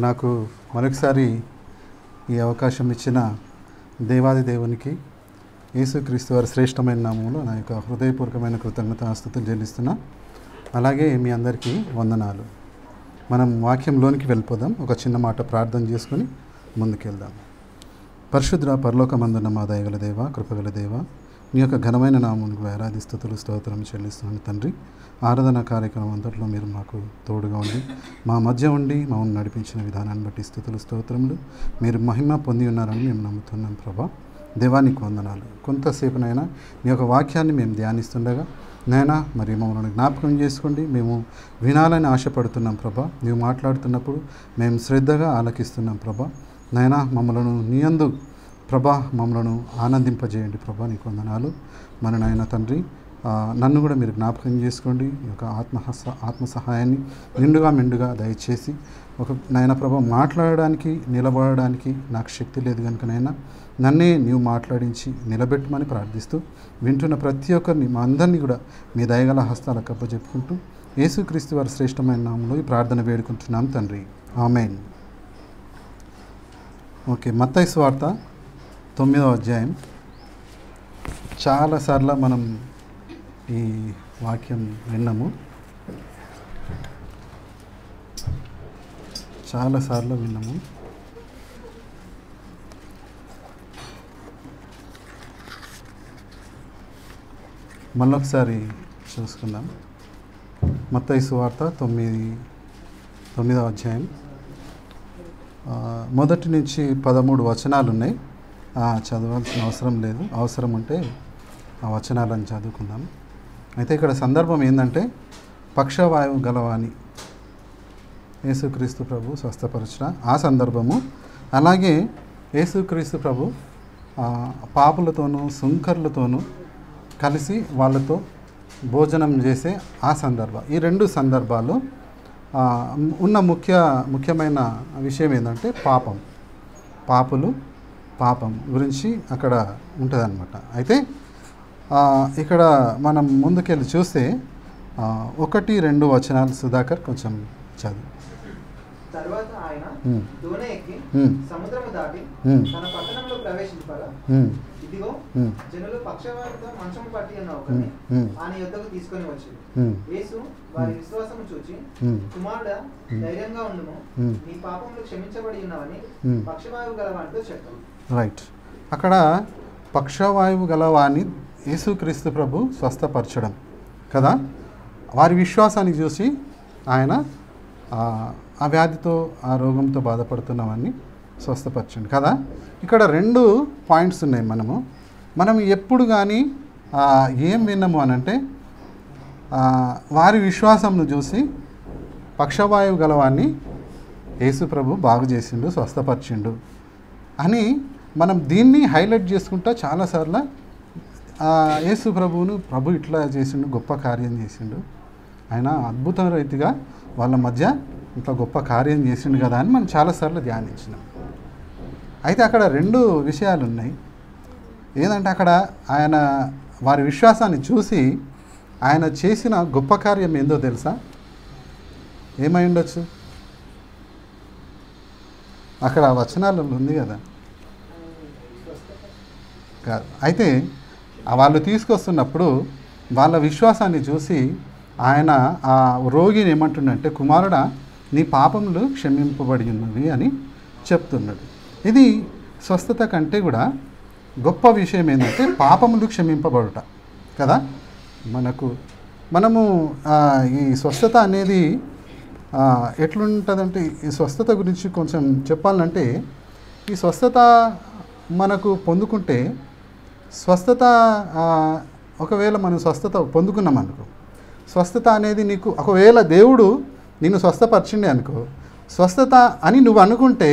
నాకు మరొకసారి ఈ అవకాశం ఇచ్చిన దేవాది దేవునికి యేసుక్రీస్తు వారి శ్రేష్టమైన నామములో నా యొక్క హృదయపూర్వకమైన కృతజ్ఞతాస్తుతులు చెల్లిస్తున్నా. అలాగే మీ అందరికీ వందనాలు. మనం వాక్యంలోనికి వెళ్ళిపోదాం. ఒక చిన్న మాట ప్రార్థన చేసుకుని ముందుకెళ్దాం. పరిశుద్ధ పరలోకమందున్న మా దయగల దేవ, కృపగల దేవ, మీ యొక్క ఘనమైన నామమునకు వేలాది స్తుతులు స్తోత్రం చెల్లిస్తున్నాను తండ్రి. ఆరాధన కార్యక్రమం అంతట్లో మీరు మాకు తోడుగా ఉండి మా మధ్య ఉండి మమ్మల్ని నడిపించిన విధానాన్ని బట్టి స్తుతులు స్తోత్రములు. మీరు మహిమ పొంది ఉన్నారని మేము నమ్ముతున్నాం ప్రభా. దేవానికి వందనాలు. కొంతసేపునైనా మీ యొక్క వాక్యాన్ని మేము ధ్యానిస్తుండగా నైనా మరి మమ్మల్ని జ్ఞాపకం చేసుకోండి. మేము వినాలని ఆశపడుతున్నాం ప్రభా. నీవు మాట్లాడుతున్నప్పుడు మేము శ్రద్ధగా ఆలకిస్తున్నాం ప్రభా. నైనా మమ్మలను నీ యందు ప్రభా మమ్మలను ఆనందింపజేయండి ప్రభా. నీకు వందనాలు. మన నాయన తండ్రి, నన్ను కూడా మీరు జ్ఞాపకం చేసుకోండి. ఈ యొక్క ఆత్మ సహాయాన్ని మెండుగా దయచేసి ఒక నాయన ప్రభా మాట్లాడడానికి నిలబడడానికి నాకు శక్తి లేదు కనుక నైనా నన్నే నీవు మాట్లాడించి నిలబెట్టమని ప్రార్థిస్తూ వింటున్న ప్రతి ఒక్కరిని మా అందరినీ కూడా మీ దయగల హస్తాలకు అప్పచెప్పుకుంటూ యేసుక్రీస్తు వారి శ్రేష్టమైన నామంలో ఈ ప్రార్థన వేడుకుంటున్నాం తండ్రి. ఆమేన్. ఓకే, మత్తయి సువార్త 9వ అధ్యాయం. చాలాసార్లు మనం ఈ వాక్యం విన్నాము. మళ్ళొకసారి చూసుకుందాం. మత్తయి సువార్త 9వ అధ్యాయం మొదటి నుంచి 13 వచనాలు ఉన్నాయి. చదవాల్సిన అవసరం లేదు. అవసరం ఉంటే ఆ వచనాలను చదువుకుందాం. అయితే ఇక్కడ సందర్భం ఏంటంటే పక్షవాయువు గలవాని యేసుక్రీస్తు ప్రభు స్వస్థపరచిన ఆ సందర్భము, అలాగే యేసుక్రీస్తు ప్రభు పాపులతోనూ సుంకర్లతోనూ కలిసి వాళ్ళతో భోజనం చేసే ఆ సందర్భం. ఈ 2 సందర్భాలు ఉన్న ముఖ్యమైన విషయం ఏంటంటే పాపం గురించి అక్కడ ఉంటుందన్నమాట. అయితే ఇక్కడ మనం ముందుకెళ్ళి చూస్తే 1-2 వచనాలు సుధాకర్ కొంచెం చదువు. తర్వాత ఆయన దోణి ఎక్కి సముద్రము దాటి తన పట్టణంలో ప్రవేశింపగా ఇదిగో జనులు పక్షవాయువుతో మంచము పట్టి ఉన్న ఒకరిని ఆయన యొద్దకు తీసుకొని వచ్చారు. యేసు వారి విశ్వాసము చూచి, కుమారుడా, ధైర్యంగా ఉండుము, నీ పాపములు క్షమించబడి ఉన్నవని పక్షవాయువు గలవానితో చెప్పారు. రైట్. అక్కడ పక్షవాయువు గలవాని యేసుక్రీస్తు ప్రభు స్వస్థపరచడం కదా. వారి విశ్వాసాన్ని చూసి ఆయన ఆ వ్యాధితో ఆ రోగంతో బాధపడుతున్నవన్నీ స్వస్థపరచండి కదా. ఇక్కడ 2 పాయింట్స్ ఉన్నాయి. మనం ఎప్పుడు కానీ ఏం విన్నాము అనంటే వారి విశ్వాసంను చూసి పక్షవాయువు గలవాన్ని యేసు ప్రభు బాగు చేసిండు, స్వస్థపరిచిండు అని మనం దీన్ని హైలైట్ చేసుకుంటా చాలాసార్లు యేసు ప్రభు ఇట్లా చేసిండు, గొప్ప కార్యం చేసిండు, ఆయన అద్భుత రీతిగా వాళ్ళ మధ్య ఇంత గొప్ప కార్యం చేసిండు కదా అని మనం చాలాసార్లు ధ్యానించినాం. అయితే అక్కడ 2 విషయాలు ఉన్నాయి. ఏంటంటే అక్కడ ఆయన వారి విశ్వాసాన్ని చూసి ఆయన చేసిన గొప్ప కార్యం ఏందో తెలుసా? ఏమై ఉండొచ్చు? అక్కడ వచనాలు ఉంది కదా. కాదు. అయితే వాళ్ళు తీసుకొస్తున్నప్పుడు వాళ్ళ విశ్వాసాన్ని చూసి ఆయన ఆ రోగిని ఏమంటుండంటే, కుమారుడా, నీ పాపములు క్షమింపబడి ఉన్నవి అని చెప్తున్నాడు. ఇది స్వస్థత కంటే కూడా గొప్ప విషయం ఏంటంటే పాపములు క్షమింపబడుట కదా. మనము ఈ స్వస్థత అనేది ఎట్లుంటుందంటే, ఈ స్వస్థత గురించి కొంచెం చెప్పాలంటే, ఈ స్వస్థత మనకు పొందుకుంటే స్వస్థత ఒకవేళ మనం స్వస్థత పొందుకున్నాం అనుకో, స్వస్థత అనేది నీకు ఒకవేళ దేవుడు నిన్ను స్వస్థపరిచిండే అనుకో, స్వస్థత అని నువ్వు అనుకుంటే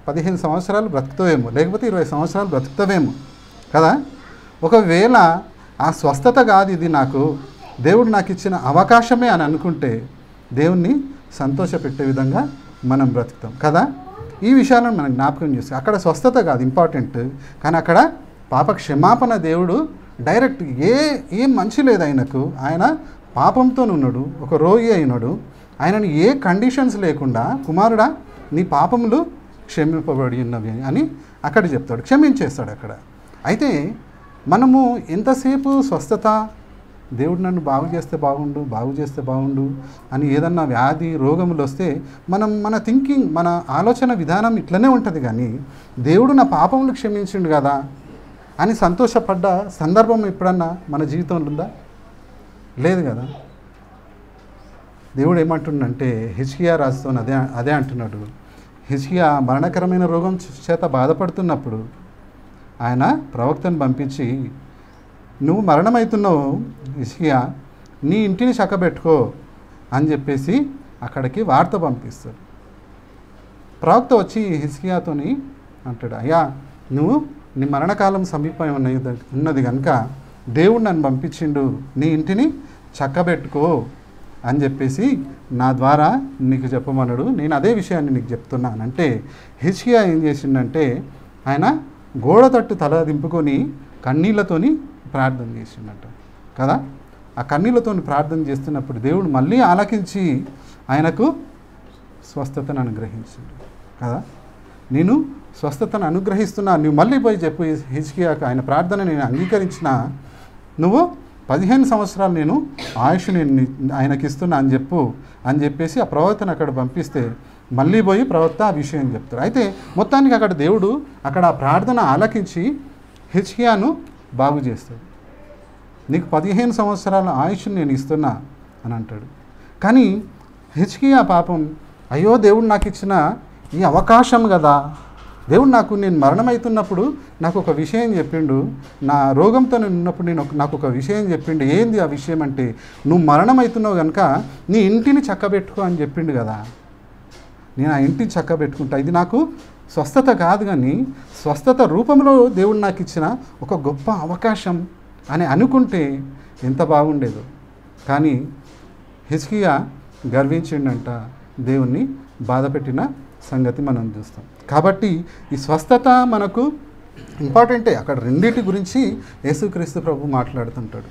15 సంవత్సరాలు బ్రతుకుతావేమో, లేకపోతే 20 సంవత్సరాలు బ్రతుకుతావేమో కదా. ఒకవేళ ఆ స్వస్థత కాదు, ఇది దేవుడు నాకు ఇచ్చిన అవకాశమే అని అనుకుంటే దేవుణ్ణి సంతోషపెట్టే విధంగా మనం బ్రతుకుతాం కదా. ఈ విషయాలను మనం జ్ఞాపకం చేస్తాం. అక్కడ స్వస్థత కాదు ఇంపార్టెంట్, కానీ అక్కడ పాప క్షమాపణ. దేవుడు డైరెక్ట్ ఏం మంచి లేదు ఆయనకు, ఆయన పాపంతో ఉన్నాడు, ఒక రోగి అయినాడు. ఆయనను ఏ కండిషన్స్ లేకుండా, కుమారుడా నీ పాపములు క్షమింపబడి ఉన్నవి అని అక్కడ చెప్తాడు, క్షమించేస్తాడు అక్కడ. అయితే మనము ఎంతసేపు స్వస్థత, దేవుడు నన్ను బాగు చేస్తే బాగుండు అని ఏదన్నా వ్యాధి రోగములు వస్తే మన థింకింగ్, మన ఆలోచన విధానం ఇట్లనే ఉంటుంది. కానీ దేవుడు నా పాపములు క్షమించిండు కదా అని సంతోషపడ్డ సందర్భం ఎప్పుడన్నా మన జీవితంలో ఉందా? లేదు కదా. దేవుడు ఏమంటుండంటే హిజ్కియా రాజుతో అదే అంటున్నాడు. హిజ్కియా మరణకరమైన రోగం చేత బాధపడుతున్నప్పుడు ఆయన ప్రవక్తను పంపించి, నువ్వు మరణమవుతున్నావు హిజ్కియా, నీ ఇంటిని చక్కబెట్టుకో అని చెప్పేసి అక్కడికి వార్త పంపిస్తాడు. ప్రవక్త వచ్చి హిజ్కియాతోని అంటాడు, అయ్యా నువ్వు నీ మరణకాలం సమీపం ఉన్నది కనుక దేవుడు నన్ను పంపించిండు, నీ ఇంటిని చక్కబెట్టుకో అని చెప్పేసి నా ద్వారా నీకు చెప్పమన్నాడు. నేను అదే విషయాన్ని నీకు చెప్తున్నాను అంటే, హిజ్కియా ఏం చేసిండంటే ఆయన గోడ తట్టు తల దింపుకొని కన్నీళ్లతోని ప్రార్థన చేసిండట కదా. ఆ కన్నీళ్లతో ప్రార్థన చేస్తున్నప్పుడు దేవుడు మళ్ళీ ఆలకించి ఆయనకు స్వస్థతను అనుగ్రహించిండు కదా. నేను స్వస్థతను అనుగ్రహిస్తున్నా, నువ్వు మళ్ళీ పోయి చెప్పు హిజ్కియాకు, ఆయన ప్రార్థన నేను అంగీకరించిన, నువ్వు 15 సంవత్సరాలు నేను ఆయుష్ నేను ఆయనకి ఇస్తున్నా అని చెప్పేసి ఆ ప్రవక్తను అక్కడ పంపిస్తే మళ్ళీ పోయి ప్రవక్త ఆ విషయం చెప్తారు. అయితే మొత్తానికి అక్కడ దేవుడు అక్కడ ఆ ప్రార్థన ఆలకించి హిజ్కియాను బాగు చేస్తాడు. నీకు 15 సంవత్సరాల ఆయుష్ నేను ఇస్తున్నా అని అంటాడు. కానీ హిజ్కియా పాపం, అయ్యో దేవుడు నాకు ఇచ్చిన ఈ అవకాశం కదా, దేవుడు నేను మరణమవుతున్నప్పుడు నాకు ఒక విషయం చెప్పిండు, నా రోగంతో నేను ఉన్నప్పుడు నాకు ఒక విషయం చెప్పిండు. ఏంది ఆ విషయం అంటే, నువ్వు మరణమవుతున్నావు కనుక నీ ఇంటిని చక్కబెట్టుకో అని చెప్పిండు కదా. నేను ఆ ఇంటిని చక్కబెట్టుకుంటా, ఇది నాకు స్వస్థత కాదు కానీ స్వస్థత రూపంలో దేవుడు నాకు ఇచ్చిన ఒక గొప్ప అవకాశం అని అనుకుంటే ఎంత బాగుండేదో. కానీ హిజ్కియా గర్వించిండంట, దేవుణ్ణి బాధపెట్టిన సంగతి మనం చూస్తాం. కాబట్టి ఈ స్వస్థత మనకు ఇంపార్టెంటే. అక్కడ రెండింటి గురించి యేసుక్రీస్తు ప్రభు మాట్లాడుతుంటాడు.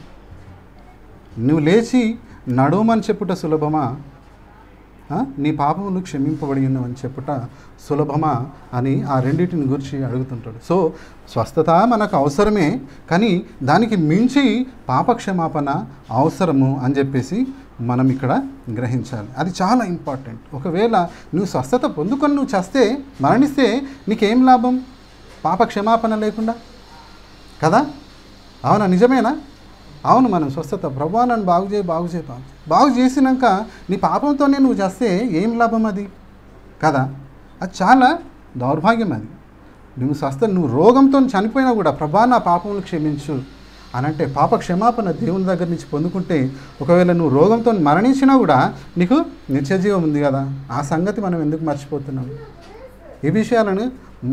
నువ్వు లేచి నడుమని చెప్పుట సులభమా, నీ పాపములు క్షమింపబడి ఉన్నవని చెప్పుట సులభమా అని ఆ రెండింటిని గురించి అడుగుతుంటాడు. సో స్వస్థత మనకు అవసరమే, కానీ దానికి మించి పాపక్షమాపణ అవసరము అని చెప్పేసి మనం ఇక్కడ గ్రహించాలి. అది చాలా ఇంపార్టెంట్. ఒకవేళ నువ్వు స్వస్థత పొందుకొని నువ్వు చస్తే, మరణిస్తే నీకేం లాభం? పాప క్షమాపణ లేకుండా కదా. అవునా, నిజమేనా? అవును, మనం స్వస్థత ప్రభువా నన్ను బాగు చేసినాక నీ పాపంతోనే నువ్వు చేస్తే ఏం లాభం అది కదా. అది చాలా దౌర్భాగ్యం. అది నువ్వు రోగంతో చనిపోయినా కూడా ప్రభువా నా పాపములు క్షమించు అని అంటే పాప క్షమాపణ దేవుని దగ్గర నుంచి పొందుకుంటే, ఒకవేళ నువ్వు రోగంతో మరణించినా కూడా నీకు నిత్యజీవం ఉంది కదా. ఆ సంగతి మనం ఎందుకు మర్చిపోతున్నాం? ఈ విషయాలను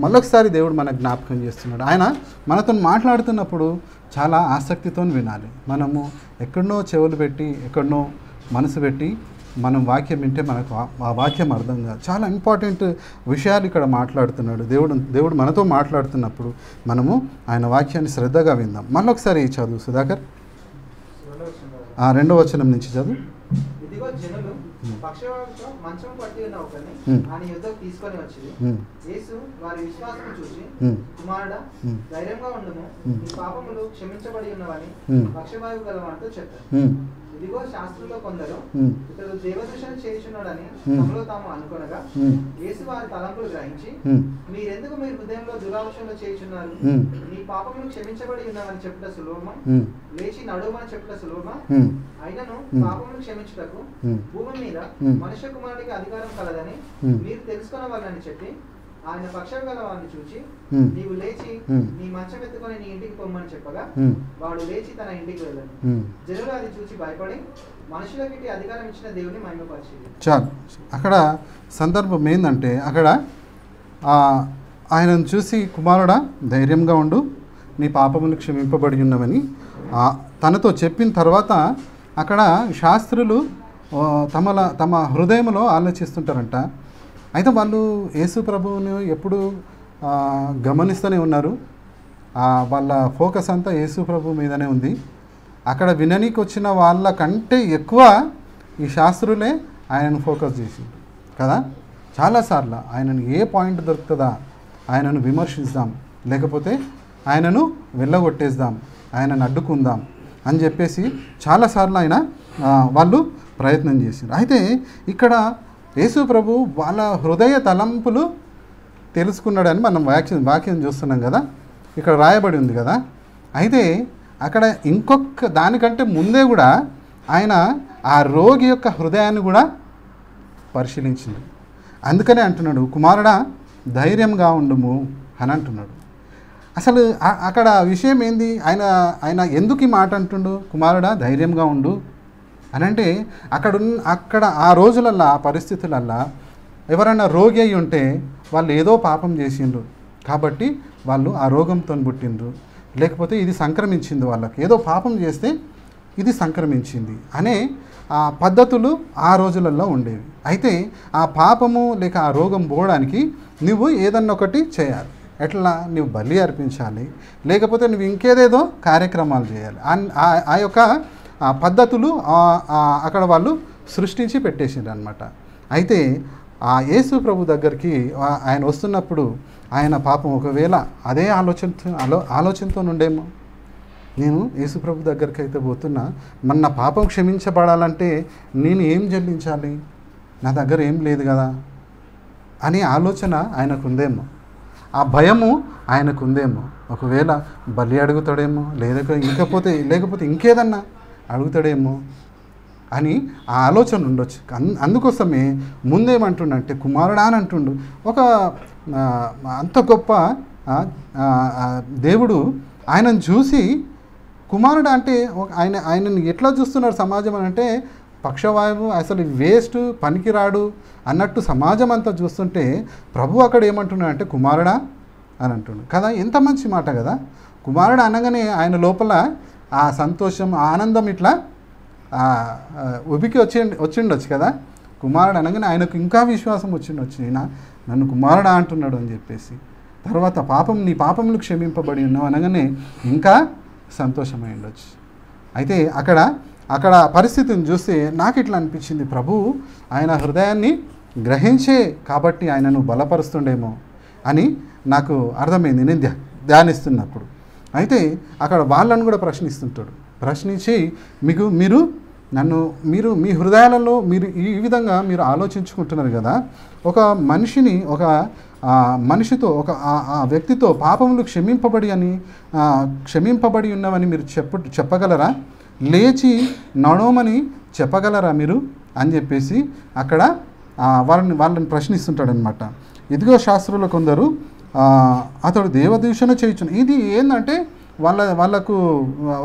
మళ్ళొకసారి దేవుడు మనకు జ్ఞాపకం చేస్తున్నాడు. ఆయన మనతో మాట్లాడుతున్నప్పుడు చాలా ఆసక్తితో వినాలి. మనము ఎక్కడనో చెవులు పెట్టి ఎక్కడనో మనసు పెట్టి మనం వాక్యం వింటే మనకు ఆ వాక్యం అర్థం కాదు. చాలా ఇంపార్టెంట్ విషయాలు ఇక్కడ మాట్లాడుతున్నాడు దేవుడు మనతో మాట్లాడుతున్నప్పుడు మనము ఆయన వాక్యాన్ని శ్రద్ధగా విందాం. మళ్ళొకసారి చదువు సుధాకర్, 2వ వచనం నుంచి చదువు. ఇదిగో జనులు పక్షవాతంతో మంచం పట్టి ఉన్న ఒకరిని ఆయన యుద్ధకు తీసుకొని వచ్చింది. యేసు వారి విశ్వాసము చూసి, కుమారుడా ధైర్యంగా ఉండుము, నీ పాపములు క్షమించబడి ఉన్నవని పక్షవాయువు గలవానితో చెప్పారు. ఇదిగో శాస్త్రుల్లో కొందరు ఇతడు దేవదూషణ చేయుచున్నాడని తమలో తాము అనుకొనగా, యేసు వారి తలంపులు గ్రహించి, మీరెందుకు మీ హృదయంలో దురాలోచనలు చేయుచున్నారు? నీ పాపములు క్షమించబడి ఉన్నవని చెప్పుట సులభమా, లేచి నడుమని చెప్పుట సులభమా? అయినను పాపములు క్షమించుటకు భూమి మీద మనుష్య కుమారుడికి అధికారం కలదని మీరు తెలుసుకొనవాలని చెప్పి ఆయన పక్షం గల వారిని చూచి, నీవు లేచి నీ మంచం ఎత్తుకొని నీ ఇంటికి పొమ్మని చెప్పగా వాడు లేచి తన ఇంటికి వెళ్ళాడు. జనులు అది చూసి భయపడి మనుషులకి అధికారం ఇచ్చిన దేవుని మహిమపరిచింది. చాలు. అక్కడ సందర్భం ఏంటంటే, అక్కడ ఆయనను చూసి, కుమారుడా ధైర్యంగా ఉండు, నీ పాపములు క్షమింపబడి ఉన్నవని తనతో చెప్పిన తర్వాత అక్కడ శాస్త్రులు తమ హృదయంలో ఆలోచిస్తుంటారంట. అయితే వాళ్ళు యేసు ప్రభువుని ఎప్పుడు గమనిస్తూనే ఉన్నారు. వాళ్ళ ఫోకస్ అంతా యేసు ప్రభు మీదనే ఉంది. అక్కడ విననీకి వచ్చిన వాళ్ళకంటే ఎక్కువ ఈ శాస్త్రులే ఆయనను ఫోకస్ చేసిండు కదా. చాలాసార్లు ఆయనను ఏ పాయింట్ దొరుకుతుందా ఆయనను విమర్శిస్తాం, లేకపోతే ఆయనను వెళ్ళగొట్టేద్దాం, ఆయనను అడ్డుకుందాం అని చెప్పేసి చాలాసార్లు వాళ్ళు ప్రయత్నం చేశారు. అయితే ఇక్కడ యేసు ప్రభు వాళ్ళ హృదయ తలంపులు తెలుసుకున్నాడని మనం వాక్యం చూస్తున్నాం కదా, ఇక్కడ రాయబడి ఉంది కదా. అయితే అక్కడ ఇంకొక దానికంటే ముందే కూడా ఆయన ఆ రోగి యొక్క హృదయాన్ని కూడా పరిశీలించింది. అందుకనే అంటున్నాడు, కుమారుడా ధైర్యంగా ఉండుము అని అంటున్నాడు. అసలు అక్కడ విషయం ఏంది? ఆయన ఎందుకు ఈ మాట అంటుండు, కుమారుడా ధైర్యంగా ఉండు అని అంటే, అక్కడ ఆ రోజులల్లా ఆ పరిస్థితులల్లా ఎవరైనా రోగి అయి ఉంటే వాళ్ళు ఏదో పాపం చేసిండ్రు కాబట్టి వాళ్ళు ఆ రోగంతో పుట్టిండ్రు, లేకపోతే ఇది సంక్రమించింది, వాళ్ళకి ఏదో పాపం చేస్తే ఇది సంక్రమించింది అనే ఆ పద్ధతులు ఆ రోజులలో ఉండేవి. అయితే ఆ పాపము లేక ఆ రోగం పోవడానికి నువ్వు ఏదన్నా ఒకటి చేయాలి. ఎట్లా? నువ్వు బలి అర్పించాలి, లేకపోతే నువ్వు ఇంకేదేదో కార్యక్రమాలు చేయాలి. ఆ యొక్క పద్ధతులు అక్కడ వాళ్ళు సృష్టించి పెట్టేసిండ్రు అనమాట. అయితే ఆ యేసు ప్రభు దగ్గరికి ఆయన వస్తున్నప్పుడు ఆయన పాపం ఒకవేళ అదే ఆలోచనతో ఉండేమో, నేను యేసు ప్రభు దగ్గరికి అయితే పోతున్నా, మన పాపం క్షమించబడాలంటే నేను ఏం చెల్లించాలి, నా దగ్గర ఏం లేదు కదా అనే ఆలోచన ఆయనకుందేమో, ఆ భయము ఆయనకుందేమో. ఒకవేళ బలి అడుగుతాడేమో, లేకపోతే ఇంకేదన్నా అడుగుతాడేమో అని ఆ ఆలోచన ఉండొచ్చు. అందుకోసమే ముందేమంటుండంటే కుమారుడా అని అంటుండు. ఒక అంత గొప్ప దేవుడు ఆయనను చూసి కుమారుడు అంటే ఆయనని ఎట్లా చూస్తున్నారు సమాజం అని అంటే, పక్షవాయువు, అసలు వేస్ట్, పనికిరాడు అన్నట్టు సమాజం అంతా చూస్తుంటే ప్రభు అక్కడ ఏమంటున్నాడు అంటే కుమారుడా అని అంటుండు కదా. ఎంత మంచి మాట కదా. కుమారుడు అనగానే ఆయన లోపల ఆ సంతోషం, ఆనందం ఇట్లా ఉబికి వచ్చిండొచ్చు కదా. కుమారుడు అనగానే ఆయనకు ఇంకా విశ్వాసం వచ్చిండొచ్చు, నన్ను కుమారుడా అంటున్నాడు అని చెప్పేసి. తర్వాత నీ పాపములు క్షమింపబడి ఉన్నావు అనగానే ఇంకా సంతోషమై ఉండొచ్చు. అయితే అక్కడ పరిస్థితిని చూస్తే నాకు ఇట్లా అనిపించింది, ప్రభు ఆయన హృదయాన్ని గ్రహించే కాబట్టి ఆయనను బలపరుస్తుండేమో అని నాకు అర్థమైంది నేను ధ్యానిస్తున్నప్పుడు. అయితే అక్కడ వాళ్ళను కూడా ప్రశ్నించి మీరు మీ హృదయాలలో మీరు ఈ విధంగా మీరు ఆలోచించుకుంటున్నారు కదా, ఒక మనిషితో ఆ వ్యక్తితో పాపములు క్షమింపబడి ఉన్నవని మీరు చెప్పగలరా, లేచి నడవమని చెప్పగలరా మీరు అని చెప్పేసి అక్కడ వాళ్ళని ప్రశ్నిస్తుంటాడనమాట. ఇదిగో శాస్త్రులు కొందరు అతడు దేవదూషణ చేయుచును. ఇది ఏంటంటే వాళ్ళకు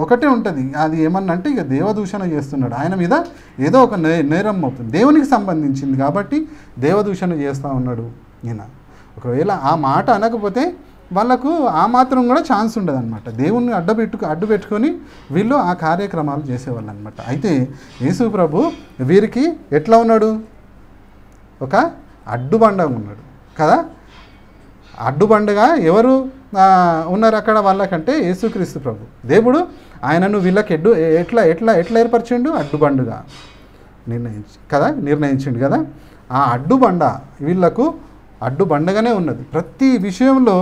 ఒకటే ఉంటుంది, అది ఏమన్నంటే ఇక దేవదూషణ చేస్తున్నాడు, ఆయన మీద ఏదో ఒక నేరం అవుతుంది, దేవునికి సంబంధించింది కాబట్టి దేవదూషణ చేస్తూ ఉన్నాడు ఈయన. ఒకవేళ ఆ మాట అనకపోతే వాళ్ళకు ఆ మాత్రం కూడా ఛాన్స్ ఉండదు అనమాట. దేవుణ్ణి అడ్డు పెట్టుకొని వీళ్ళు ఆ కార్యక్రమాలు చేసేవాళ్ళు అనమాట. అయితే యేసు ప్రభు వీరికి ఎట్లా ఉన్నాడు, ఒక అడ్డుబండగా ఉన్నాడు కదా. అడ్డుబండగా ఎవరు ఉన్నారు అక్కడ వాళ్ళకంటే యేసుక్రీస్తు ప్రభు. ఆయనను వీళ్ళకి ఎట్లా ఏర్పరిచిండు, అడ్డుబండుగా నిర్ణయించిండు కదా. ఆ అడ్డుబండ వీళ్ళకు అడ్డుబండగానే ఉన్నది. ప్రతి విషయంలో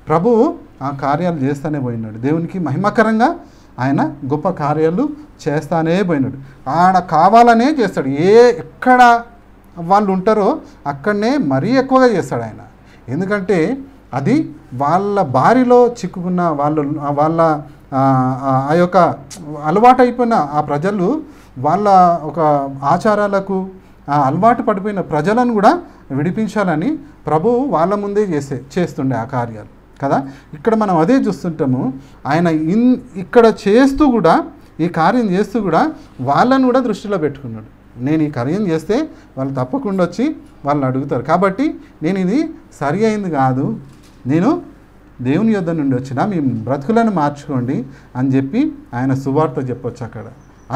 ప్రభువు ఆ కార్యాలు చేస్తూనే పోయినాడు. దేవునికి మహిమకరంగా ఆయన గొప్ప కార్యాలు చేస్తానే పోయినాడు. ఆడ కావాలనే చేస్తాడు. ఎక్కడ వాళ్ళు ఉంటారో అక్కడనే మరీ ఎక్కువగా చేస్తాడు ఆయన. ఎందుకంటే అది వాళ్ళ బారిలో చిక్కుకున్న వాళ్ళ ఆ యొక్క అలవాటైపోయిన ఆ ప్రజలు, వాళ్ళ ఒక ఆచారాలకు అలవాటు పడిపోయిన ప్రజలను కూడా విడిపించాలని ప్రభువు వాళ్ళ ముందే చేస్తుండే ఆ కార్యాలు కదా. ఇక్కడ మనం అదే చూస్తుంటాము. ఆయన ఇక్కడ చేస్తూ కూడా, ఈ కార్యం చేస్తూ కూడా వాళ్ళను కూడా దృష్టిలో పెట్టుకున్నాడు. నేను ఈ కార్యం చేస్తే వాళ్ళు తప్పకుండా వచ్చి వాళ్ళు అడుగుతారు, కాబట్టి నేను ఇది సరి అయింది కాదు, నేను దేవుని యొద్ద నుండి వచ్చిన మీ బ్రతుకులను మార్చుకోండి అని చెప్పి ఆయన సువార్త చెప్పొచ్చు అక్కడ.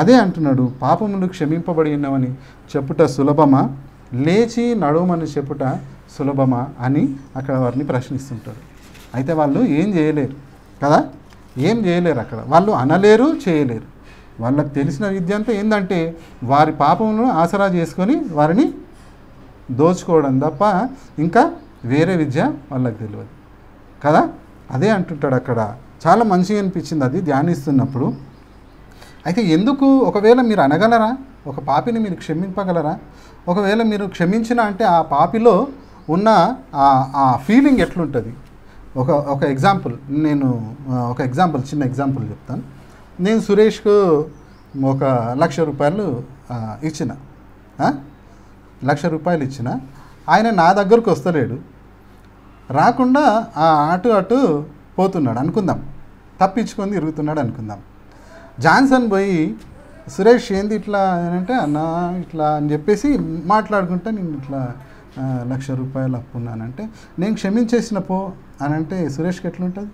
అదే అంటున్నాడు, పాపములు క్షమింపబడి ఉన్నామని చెప్పుట సులభమా, లేచి నడవమని చెప్పుట సులభమా అని అక్కడ వారిని ప్రశ్నిస్తుంటారు. అయితే వాళ్ళు ఏం చేయలేరు కదా, ఏం చేయలేరు అక్కడ. వాళ్ళు అనలేరు, చేయలేరు. వాళ్ళకి తెలిసిన విద్య అంతా ఏంటంటే వారి పాపములను ఆసరా చేసుకొని వారిని దోచుకోవడం తప్ప ఇంకా వేరే విద్య వాళ్ళకి తెలియదు కదా. అదే అంటుంటాడు అక్కడ. చాలా మంచిగా అనిపించింది అది ధ్యానిస్తున్నప్పుడు. అయితే ఎందుకు ఒకవేళ మీరు అనగలరా, ఒక పాపిని మీరు క్షమింపగలరా? ఒకవేళ మీరు క్షమించిన అంటే ఆ పాపిలో ఉన్న ఆ ఫీలింగ్ ఎట్లుంటుంది? ఒక ఎగ్జాంపుల్ చిన్న ఎగ్జాంపుల్ చెప్తాను. నేను సురేష్కు ఒక ₹1,00,000 ఇచ్చిన, ₹1,00,000 ఇచ్చిన. ఆయన నా దగ్గరకు వస్తలేడు, రాకుండా అటు పోతున్నాడు అనుకుందాం, తప్పించుకొని తిరుగుతున్నాడు అనుకుందాం. జాన్సన్ పోయి సురేష్ ఏంది ఇట్లా అంటే అన్న ఇట్లా అని చెప్పేసి మాట్లాడుకుంటా నేను ఇట్లా ₹1,00,000 అప్పు ఉన్నానంటే నేను క్షమించేసిన పో అని అంటే సురేష్కి ఎట్లుంటుంది?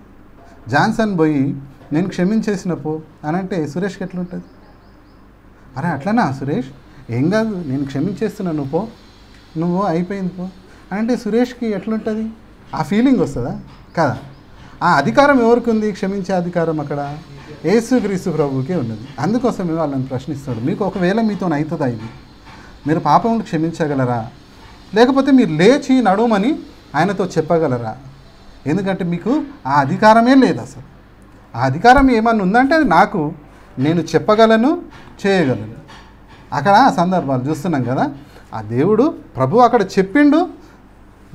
జాన్సన్ పోయి నేను క్షమించేసిన పో అని అంటే సురేష్కి ఎట్లుంటుంది? అరే అట్లనా సురేష్, ఏం కాదు నేను క్షమించేస్తున్నాను పో, నువ్వు అయిపోయింది పో అని అంటే సురేష్కి ఎట్లుంటుంది? ఆ ఫీలింగ్ వస్తుందా? కదా. ఆ అధికారం ఎవరికి ఉంది? క్షమించే అధికారం అక్కడ యేసుక్రీస్తు ప్రభువుకే ఉన్నది. అందుకోసమే వాళ్ళని ప్రశ్నిస్తాడు, మీకు ఒకవేళ మీతో అవుతుందా ఇది? మీరు పాపమును క్షమించగలరా? లేకపోతే మీరు లేచి నడుమని ఆయనతో చెప్పగలరా? ఎందుకంటే మీకు ఆ అధికారమే లేదు అసలు. ఆ అధికారం ఏమన్నా ఉందంటే అది నాకు, నేను చెప్పగలను, చేయగలను. అక్కడ ఆ సందర్భాలు చూస్తున్నాం కదా. ఆ దేవుడు ప్రభు అక్కడ చెప్పిండు,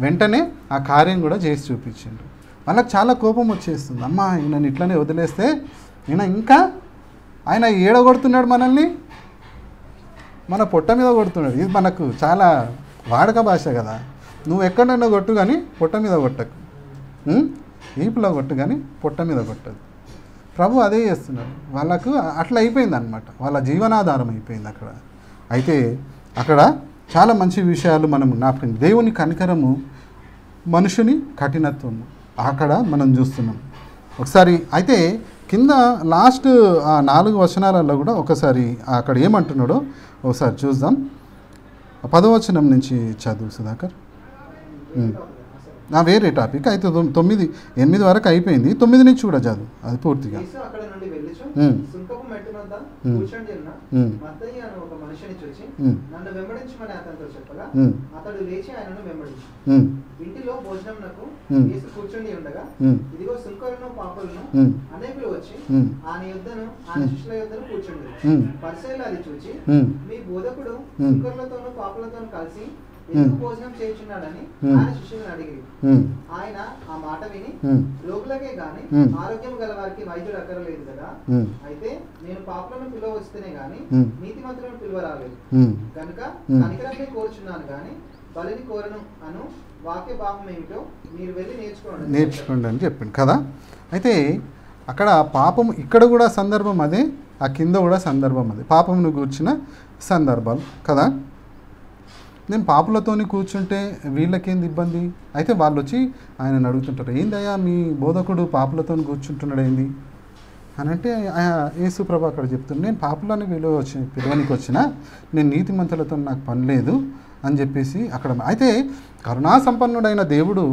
వెంటనే ఆ కార్యం కూడా చేసి చూపించిండు. వాళ్ళకి చాలా కోపం వచ్చేస్తుంది. అమ్మ ఈయనని ఇట్లనే వదిలేస్తే ఇంకా ఆయన ఏడగొడుతున్నాడు మనల్ని, మన పొట్ట మీద కొడుతున్నాడు. ఇది మనకు చాలా వాడక భాష కదా. నువ్వు ఎక్కడైనా కొట్టు కానీ పొట్ట మీద కొట్టకు, ఈపులో కొట్టు కానీ పొట్ట మీద కొట్టదు. ప్రభు అదే చేస్తున్నాడు. వాళ్ళకు అట్లా అయిపోయింది అనమాట, వాళ్ళ జీవనాధారం అయిపోయింది అక్కడ. అయితే అక్కడ చాలా మంచి విషయాలు మనం జ్ఞాపకం, దేవుని కనికరము, మనుషుని కఠినత్వము అక్కడ మనం చూస్తున్నాం ఒకసారి. అయితే కింద లాస్ట్ 4 వచనాలలో కూడా ఒకసారి అక్కడ ఏమంటున్నాడో ఒకసారి చూద్దాం. 10వ వచనం నుంచి చదువు సుధాకర్. వేరే టాపిక్ అయితే 8 వరకు అయిపోయింది, 9 నుంచి కూడా చదువు అది పూర్తిగా. ఇంటిలో భోజనమునకు యేసు కూర్చుండి ఉండగా ఇదిగో సుంకరులను పాపులను అనేకులు వచ్చి ఆయన యొద్దను ఆయన శిష్యుల యొద్దను కూర్చుండి. పరిసయ్యులు అది చూచి మీ బోధకుడు సుంకరులతోనూ పాపులతోనూ కలిసి ఎందుకు భోజనం చేయుచున్నాడని ఆయన శిష్యులను అడిగి, ఆయన ఆ మాట విని రోగులకే గాని ఆరోగ్యం గల వారికి వైద్యుడు అక్కరలేదు కదా, అయితే నేను పాపులను పిలువవస్తేనే గాని నీతిమంతులను పిలువరాలేదు, కనుక కనికరాన్ని కోరుచున్నాను గాని బలిని కోరను అను వాక్య భావం ఏమిటో మీరు వెళ్ళి నేర్చుకోండి అని చెప్పింది కదా. అయితే అక్కడ పాపం, ఇక్కడ కూడా సందర్భం అదే, ఆ కింద కూడా సందర్భం అదే, పాపమును గూర్చిన సందర్భాలు కదా. నేను పాపులతోని కూర్చుంటే వీళ్ళకేంది ఇబ్బంది? అయితే వాళ్ళు వచ్చి ఆయన అడుగుతుంటారు, ఏందయ్యా మీ బోధకుడు పాపులతో కూర్చుంటున్నాడు ఏంది అని అంటే యేసు ప్రభు అక్కడ చెప్తున్నాడు, నేను పాపులని పిలవనికి వచ్చిన, నేను నీతిమంతులతో నాకు పని లేదు అని చెప్పేసి అక్కడ. అయితే కరుణా సంపన్నుడైన దేవుడు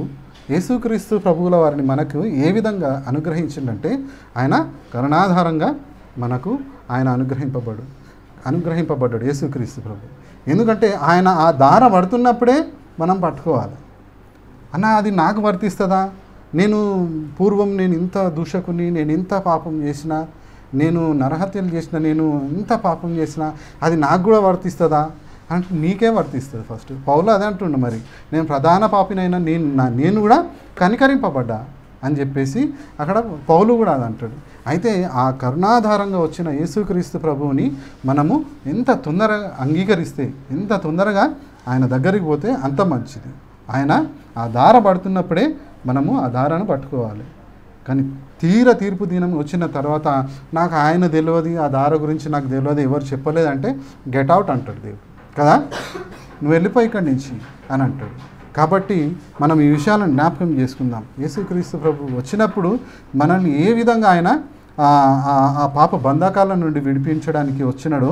యేసుక్రీస్తు ప్రభువుల వారిని మనకు ఏ విధంగా అనుగ్రహించిందంటే, ఆయన కరుణాధారంగా మనకు ఆయన అనుగ్రహింపబడ్డాడు యేసుక్రీస్తు ప్రభు. ఎందుకంటే ఆయన ఆ దార పడుతున్నప్పుడే మనం పట్టుకోవాలి. అన్న అది నాకు వర్తిస్తుందా? పూర్వం నేను ఇంత దూషకుని, నేను ఇంత పాపం చేసిన, నేను నరహత్యలు చేసిన, నేను ఇంత పాపం చేసిన, అది నాకు కూడా వర్తిస్తుందా అంటే నీకే వర్తిస్తుంది. ఫస్ట్ పౌలు అదే అంటుండ, మరి నేను ప్రధాన పాపినైనా నేను కూడా కనికరింపబడ్డా అని చెప్పేసి అక్కడ పౌలు కూడా అది అంటాడు. అయితే ఆ కరుణాధారంగా వచ్చిన యేసుక్రీస్తు ప్రభువుని మనము ఎంత తొందరగా అంగీకరిస్తే, ఎంత తొందరగా ఆయన దగ్గరికి పోతే అంత మంచిది. ఆయన ఆ దార పడుతున్నప్పుడే మనము ఆ దారాను పట్టుకోవాలి. కానీ తీర్పు దినం వచ్చిన తర్వాత నాకు ఆయన తెలియదు, ఆ దార గురించి నాకు తెలియదు, ఎవరు చెప్పలేదంటే గెట్ అవుట్ అంటాడు దేవుడు కదా, నువ్వు వెళ్ళిపోయి ఇక్కడి నుంచి అని అంటాడు. కాబట్టి మనం ఈ విషయాలను జ్ఞాపకం చేసుకుందాం. యేసుక్రీస్తు ప్రభు వచ్చినప్పుడు మనల్ని ఏ విధంగా ఆయన ఆ పాప బంధకాల నుండి విడిపించడానికి వచ్చినాడో,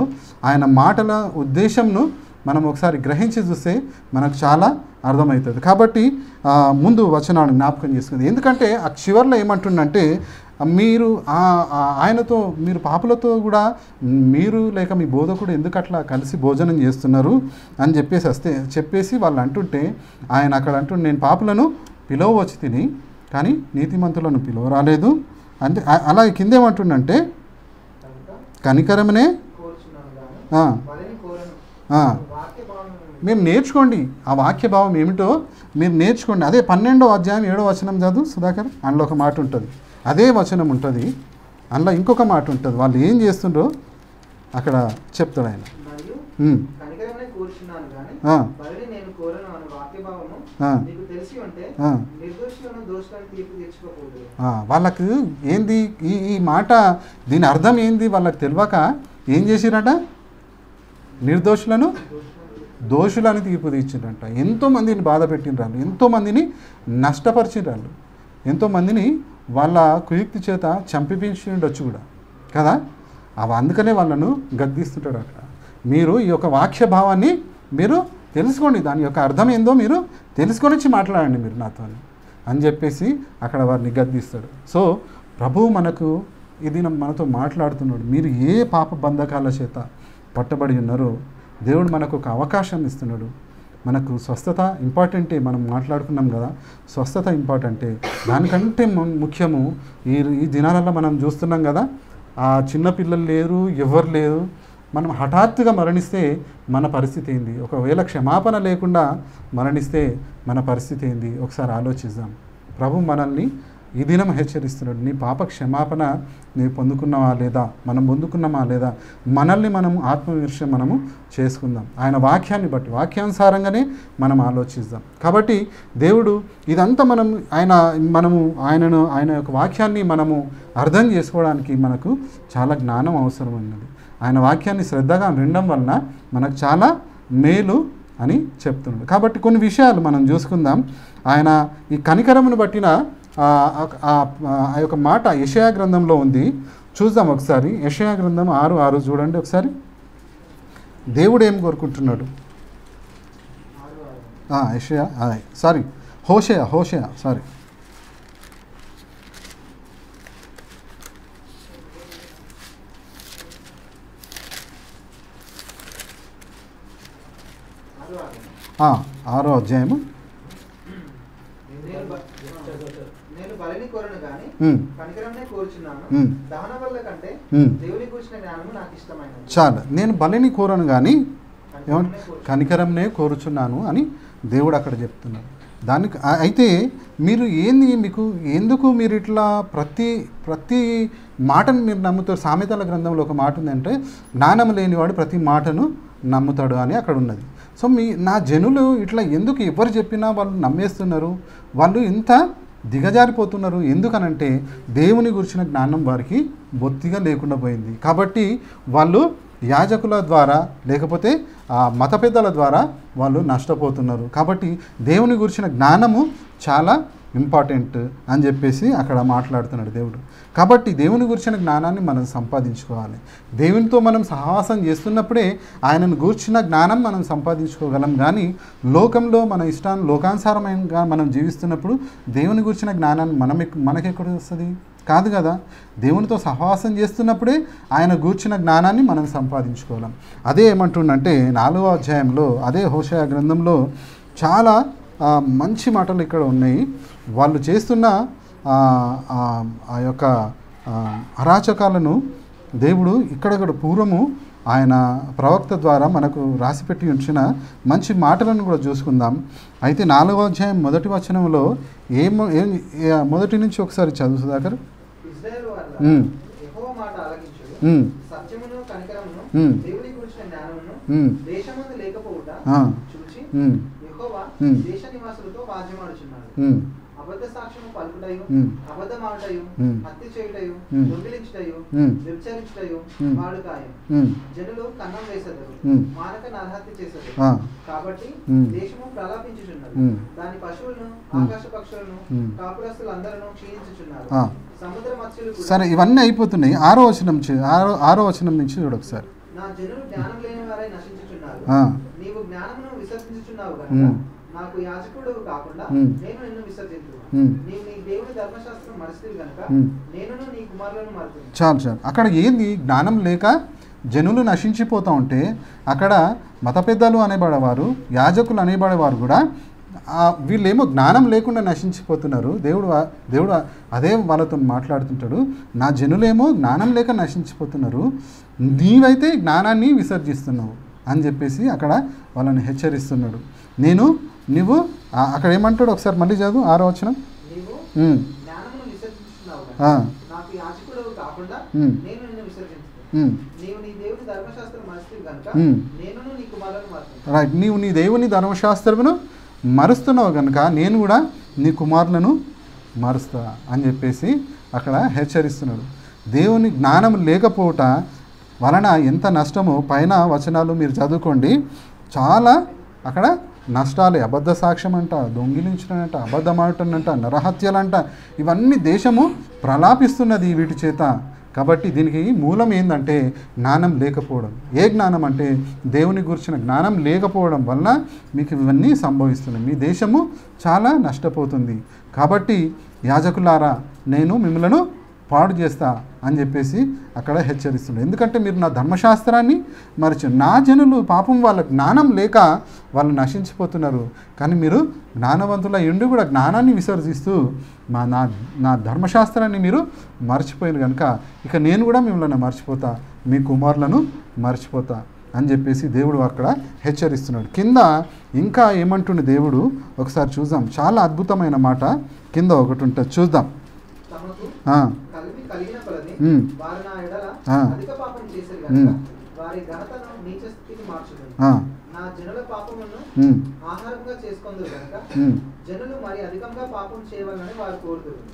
ఆయన మాటల ఉద్దేశంను మనం ఒకసారి గ్రహించి చూస్తే మనకు చాలా అర్థమవుతుంది. కాబట్టి ముందు వచనాన్ని జ్ఞాపకం చేసుకుంది. ఎందుకంటే ఆ చివర్లో ఏమంటుండంటే మీరు ఆయనతో మీరు పాపులతో కూడా మీరు లేక మీ బోధకుడు ఎందుకు అట్లా కలిసి భోజనం చేస్తున్నారు అని చెప్పేసి వాళ్ళు అంటుంటే ఆయన అక్కడ అంటుండే నేను పాపులను పిలవచ్చి తిని కానీ నీతిమంతులను పిలవరాలేదు అంటే అలాగే కిందేమంటుండంటే కనికరమనే మేము నేర్చుకోండి. ఆ వాక్య భావం ఏమిటో మీరు నేర్చుకోండి. అదే 12వ అధ్యాయం 7వ వచనం చదువు సుధాకర్. అందులో ఒక మాట ఉంటుంది, అదే వచనం ఉంటుంది, అందులో ఇంకొక మాట ఉంటుంది. వాళ్ళు ఏం చేస్తుండ్రో అక్కడ చెప్తాడు ఆయన. వాళ్ళకు ఏంది ఈ మాట, దీని అర్థం ఏంది వాళ్ళకి తెలియక ఏం చేసిరట, నిర్దోషులను దోషులని తీర్పు తీర్చిండ్రంట. ఎంతోమందిని బాధ పెట్టినరాళ్ళు, ఎంతోమందిని నష్టపరిచినరాళ్ళు, ఎంతోమందిని వాళ్ళ కుయుక్తి చేత చంపించిండొచ్చు కూడా కదా. అందుకనే వాళ్ళను గద్దిస్తుంటాడు అక్కడ. మీరు ఈ యొక్క వాక్య భావాన్ని మీరు తెలుసుకోండి, దాని యొక్క అర్థం ఏందో మీరు తెలుసుకొని వచ్చి మాట్లాడండి మీరు నాతో అని చెప్పేసి అక్కడ వారిని గద్దిస్తాడు. సో ప్రభువు మనకు ఇది మనతో మాట్లాడుతున్నాడు. మీరు ఏ పాప బంధకాల చేత పట్టబడి ఉన్నారో దేవుడు మనకు ఒక అవకాశం ఇస్తున్నాడు. మనకు స్వస్థత ఇంపార్టెంటే, మనం మాట్లాడుకున్నాం కదా, స్వస్థత ఇంపార్టెంటే. దానికంటే ముఖ్యము ఈ దినాలలో మనం చూస్తున్నాం కదా, ఆ చిన్నపిల్లలు లేరు, ఎవరు లేరు. మనం హఠాత్తుగా మరణిస్తే మన పరిస్థితి ఏంది, ఒకవేళ క్షమాపణ లేకుండా మరణిస్తే మన పరిస్థితి ఏంది ఒకసారి ఆలోచిద్దాం. ప్రభు మనల్ని ఈ దినం హెచ్చరిస్తున్నాడు. నీ పాప క్షమాపణ నీవు పొందుకున్నావా లేదా, మనం పొందుకున్నామా లేదా, మనల్ని మనం ఆత్మవిమర్శ మనము చేసుకుందాం. ఆయన వాక్యాన్ని బట్టి వాక్యానుసారంగానే మనం ఆలోచిద్దాం. కాబట్టి దేవుడు ఇదంతా ఆయన యొక్క వాక్యాన్ని మనము అర్థం చేసుకోవడానికి మనకు చాలా జ్ఞానం అవసరమైనది. ఆయన వాక్యాన్ని శ్రద్ధగా వినడం వలన మనకు చాలా మేలు అని చెప్తున్నాడు. కాబట్టి కొన్ని విషయాలు మనం చూసుకుందాం. ఆయన ఈ కనికరమును బట్టిన ఆ యొక్క మాట యెషయా గ్రంథంలో ఉంది. చూద్దాం ఒకసారి. యెషయా గ్రంథం 6:6 చూడండి ఒకసారి. దేవుడు ఏం కోరుకుంటున్నాడు? హోషేయ సారీ. ఆరో అధ్యాయము. చాలా నేను బలిని కోరను కానీ కనికరంనే కోరుచున్నాను అని దేవుడు అక్కడ చెప్తున్నాడు. దానికి అయితే మీరు మీకు ఎందుకు మీరు ఇట్లా ప్రతి మాటను మీరు నమ్ముతారు? సామెతల గ్రంథంలో ఒక మాట ఉందంటే జ్ఞానం లేనివాడు ప్రతి మాటను నమ్ముతాడు అని అక్కడ ఉన్నది. సో నా జనులు ఇట్లా ఎందుకు ఎవరు చెప్పినా వాళ్ళు నమ్మేస్తున్నారు, వాళ్ళు ఇంత దిగజారిపోతున్నారు. ఎందుకనంటే దేవుని గురించిన జ్ఞానం వారికి బొత్తిగా లేకుండా పోయింది. కాబట్టి వాళ్ళు యాజకుల ద్వారా లేకపోతే మత పెద్దల ద్వారా వాళ్ళు నష్టపోతున్నారు. కాబట్టి దేవుని గురించిన జ్ఞానము చాలా ఇంపార్టెంట్ అని చెప్పేసి అక్కడ మాట్లాడుతున్నాడు దేవుడు. కాబట్టి దేవుని గురించిన జ్ఞానాన్ని మనం సంపాదించుకోవాలి. దేవునితో మనం సహవాసం చేస్తున్నప్పుడే ఆయనను గూర్చిన జ్ఞానం మనం సంపాదించుకోగలం. కానీ లోకంలో మన ఇష్టాన్ని లోకానుసారంగా మనం జీవిస్తున్నప్పుడు దేవుని గురించిన జ్ఞానాన్ని మనకెక్కడ వస్తుంది? కాదు కదా. దేవునితో సహవాసం చేస్తున్నప్పుడే ఆయన గూర్చిన జ్ఞానాన్ని మనం సంపాదించుకోగలం. అదే ఏమంటుండంటే 4వ అధ్యాయంలో అదే హోషేయ గ్రంథంలో చాలా మంచి మాటలు ఇక్కడ ఉన్నాయి. వాళ్ళు చేస్తున్న ఆ యొక్క అరాచకాలను దేవుడు ఇక్కడ పూర్వము ఆయన ప్రవక్త ద్వారా మనకు రాసిపెట్టి ఉంచిన మంచి మాటలను కూడా చూసుకుందాం. అయితే 4వ అధ్యాయం 1వ వచనంలో మొదటి నుంచి ఒకసారి చదువు సుధాకర్. అబద్ధ సాక్ష్యము పలుకుటయు, అబద్ధమాటయు, హత్య చేయుటయు, దొంగిలించుటయు, వ్యభిచరించుటయు వాడుకాయం. జనులు కన్నం వేసెదరు, మానక నరహత్య చేసెదరు. కాబట్టి దేశము ప్రలాపించుచున్నది, దాని పశువులను ఆకాశ పక్షులను కాపురస్తులందరూ క్షీణించుచున్నారు. సముద్ర మత్స్యులు సరే ఇవన్నీ అయిపోతున్నాయి. 6వ వచనం నుంచి చూడు ఒకసారి. నా జనులు జ్ఞానం లేని వారై నశించుచున్నారు, నీవు ఉన్నావు కనుక నాకు యాజకుడు కాకుండా నేను నిన్ను విసర్జించు. నీవు నీ దేవుని ధర్మశాస్త్రం మరచితివి కనుక నేను నీ కుమారులను మరుతును. చాలు. అక్కడ ఏంది? జ్ఞానం లేక జనులు నశించిపోతూ ఉంటే అక్కడ మత పెద్దలు అనేబడేవారు, యాజకులు అనేబడేవారు కూడా వీళ్ళేమో జ్ఞానం లేకుండా నశించిపోతున్నారు. దేవుడు అదే వాళ్ళతో మాట్లాడుతుంటాడు, నా జనులేమో జ్ఞానం లేక నశించిపోతున్నారు, నీవైతే జ్ఞానాన్ని విసర్జిస్తున్నావు అని చెప్పేసి అక్కడ వాళ్ళని హెచ్చరిస్తున్నాడు. నువ్వు అక్కడ ఏమంటాడు ఒకసారి మళ్ళీ చదువు 6వ వచనం. రైట్, నీవు నీ దేవుని ధర్మశాస్త్రమును మరుస్తున్నావు కనుక నేను కూడా నీ కుమారులను మరుస్తా అని చెప్పేసి అక్కడ హెచ్చరిస్తున్నాడు. దేవుని జ్ఞానం లేకపోవట వలన ఎంత నష్టమో పైన వచనాలు మీరు చదువుకోండి. చాలా అక్కడ నష్టాలే. అబద్ధ సాక్ష్యం అంట, దొంగిలించడంట, అబద్ధమాటనంట, నరహత్యలంట, ఇవన్నీ దేశము ప్రలాపిస్తున్నది వీటి చేత. కాబట్టి దీనికి మూలం ఏంటంటే జ్ఞానం లేకపోవడం. ఏ జ్ఞానం అంటే దేవుని గురించిన జ్ఞానం లేకపోవడం వలన మీకు ఇవన్నీ సంభవిస్తున్నాయి. మీ దేశము చాలా నష్టపోతుంది. కాబట్టి యాజకులారా నేను మిమ్మల్ని పాడు చేస్తా అని చెప్పేసి అక్కడ హెచ్చరిస్తున్నాడు. ఎందుకంటే మీరు నా ధర్మశాస్త్రాన్ని మరిచి, నా జనులు పాపం వాళ్ళ జ్ఞానం లేక వాళ్ళు నశించిపోతున్నారు. కానీ మీరు జ్ఞానవంతుల ఎండు కూడా జ్ఞానాన్ని విసర్జిస్తూ నా ధర్మశాస్త్రాన్ని మీరు మర్చిపోయిన కనుక ఇక నేను కూడా మిమ్మల్ని మర్చిపోతా, మీ కుమారులను మర్చిపోతా అని చెప్పేసి దేవుడు అక్కడ హెచ్చరిస్తున్నాడు. కింద ఇంకా ఏమంటుండే దేవుడు ఒకసారి చూద్దాం. చాలా అద్భుతమైన మాట కింద ఒకటి ఉంటుంది, చూద్దాం.